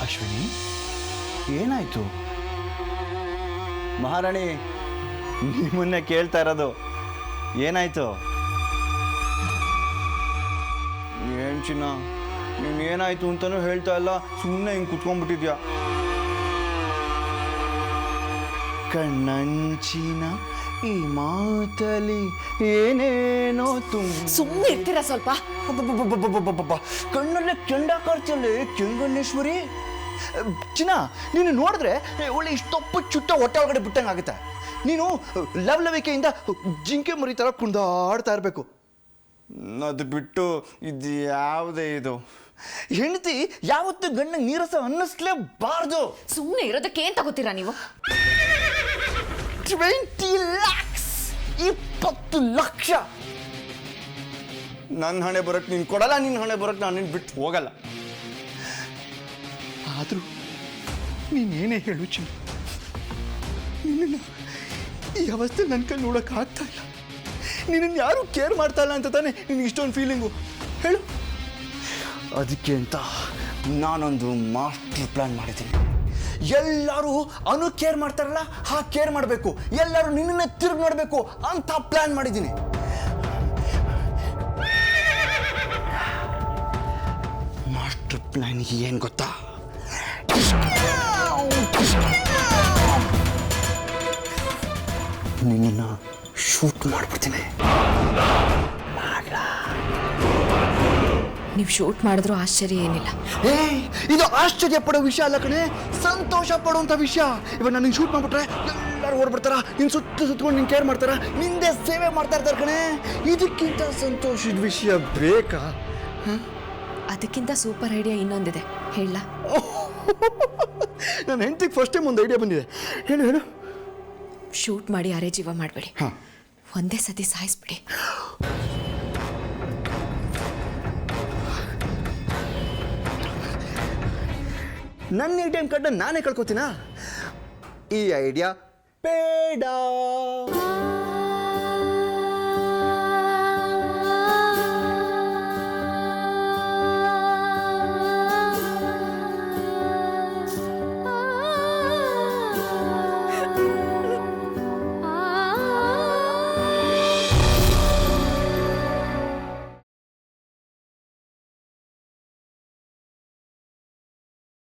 ಅಶ್ವಿನಿ ಏನಾಯ್ತು? ಮಹಾರಾಣಿ ನಿಮ್ಮನ್ನೇ ಕೇಳ್ತಾ ಇರೋದು, ಏನಾಯ್ತು? ಏನ್ ಚಿನ್ನ, ನೀನು ಏನಾಯ್ತು ಅಂತಲೂ ಹೇಳ್ತಾ ಇಲ್ಲ, ಸುಮ್ಮನೆ ಹಿಂಗೆ ಕುತ್ಕೊಂಡ್ಬಿಟ್ಟಿದ್ಯಾ. ಕಣ್ಣಂಚಿನ ಈ ಮಾತಲಿ ಏನೇನೋ ಸುಮ್ಮನೆ ಇರ್ತೀರಾ ಸ್ವಲ್ಪ? ಕಣ್ಣಲ್ಲೇ ಕೆಂಡಾಕಾರ್ತಿಯಲ್ಲೇ ಕೆಂಗಣ್ಣೇಶ್ವರಿ. ಚಿನ್ನ, ನೀನು ನೋಡಿದ್ರೆ ಒಳ್ಳೆ ಇಷ್ಟೊಪ್ಪ ಚುಟ್ಟ ಹೊಟ್ಟೆ ಒಳಗಡೆ ಬಿಟ್ಟಂಗೆ ಆಗುತ್ತೆ. ನೀನು ಲವಲವಿಕೆಯಿಂದ ಜಿಂಕೆ ಮರಿ ಥರ ಕುಣಿದಾಡ್ತಾ ಇರಬೇಕು. ಅದು ಬಿಟ್ಟು ಇದು ಯಾವುದೇ ಇದು ಹೆಂಡತಿ ಯಾವತ್ತು ಗಂಡಂಗೆ ನೀರಸ ಅನ್ನಿಸ್ಲೇಬಾರ್ದು. ಸುಮ್ಮನೆ ಇರೋದಕ್ಕೆ ಏನ್ ತಗೋತೀರಾ ನೀವು? 20 lakhs, 20 ಲಕ್ಷ ನನ್ನ ಹಣೆ ಬರೋಕ್ಕೆ ನೀನು ಕೊಡಲ್ಲ, ನಿನ್ನ ಹಣೆ ಬರೋಕ್ಕೆ ನಾನು ನಿನ್ನ ಬಿಟ್ಟು ಹೋಗಲ್ಲ. ಆದರೂ ನೀನೇನೇ ಹೇಳು ಚಿನ್ನ, ನಿನ್ನನ್ನು ಈ ಅವಸ್ಥೆ ನನ್ನ ಕೈ ನೋಡೋಕೆ ಆಗ್ತಾ ಇಲ್ಲ. ನಿನ್ನನ್ನು ಯಾರೂ ಕೇರ್ ಮಾಡ್ತಾ ಇಲ್ಲ ಅಂತ ತಾನೇ ನಿನಗೆ ಇಷ್ಟೊಂದು ಫೀಲಿಂಗು? ಹೇಳು. ಅದಕ್ಕೆ ಅಂತ ನಾನೊಂದು ಮಾಸ್ಟರ್ ಪ್ಲ್ಯಾನ್ ಮಾಡಿದ್ದೀನಿ. ಎಲ್ಲರೂ ಅನು ಕೇರ್ ಮಾಡ್ತಾರಲ್ಲ, ಹಾಗೆ ಕೇರ್ ಮಾಡಬೇಕು, ಎಲ್ಲರೂ ನಿನ್ನನ್ನೇ ತಿರುಗಿ ನೋಡಬೇಕು ಅಂತ ಪ್ಲ್ಯಾನ್ ಮಾಡಿದ್ದೀನಿ. ಮಾಸ್ಟರ್ ಪ್ಲ್ಯಾನ್ ಏನು ಗೊತ್ತಾ? ನಿನ್ನನ್ನು ಶೂಟ್ ಮಾಡ್ಬಿಡ್ತೀನಿ. ನೀವು ಶೂಟ್ ಮಾಡಿದ್ರು ಆಶ್ಚರ್ಯ ಏನಿಲ್ಲ. ಇದು ಆಶ್ಚರ್ಯ ಪಡೋ ವಿಷಯ ಅಲ್ಲ ಕಣೆ, ಸಂತೋಷ ಪಡುವಂಥ ವಿಷಯ. ಇವಾಗ ನಾನು ಶೂಟ್ ಮಾಡ್ಬಿಟ್ರೆ ಎಲ್ಲರೂ ಓಡ್ಬಿಡ್ತಾರ, ನಿನ್ನ ಸುತ್ಕೊಂಡು ನಿನ್ನ ಕೇರ್ ಮಾಡ್ತಾರ, ನಿಂದೆ ಸೇವೆ ಮಾಡ್ತಾ ಇರ್ತಾರೆ ಕಣೆ. ಇದಕ್ಕಿಂತ ಸಂತೋಷದ ವಿಷಯ ಬೇಕಾ? ಅದಕ್ಕಿಂತ ಸೂಪರ್ ಐಡಿಯಾ ಇನ್ನೊಂದಿದೆ, ಹೇಳ? ನನ್ನ ಹೆಂಡತಿಗೆ ಫಸ್ಟ್ ಟೈಮ್ ಒಂದು ಐಡಿಯಾ ಬಂದಿದೆ. ಹೇಳು ಹೇಳು. ಶೂಟ್ ಮಾಡಿ ಯಾರೇ ಜೀವ ಮಾಡಬೇಡಿ, ಒಂದೇ ಸತಿ ಸಾಯಿಸ್ಬಿಡಿ. ನನ್ನ ATM ಕಾರ್ಡ್ನ ನಾನೇ ಕಳ್ಕೊತೀನಾ? ಈ ಐಡಿಯಾ ಬೇಡ.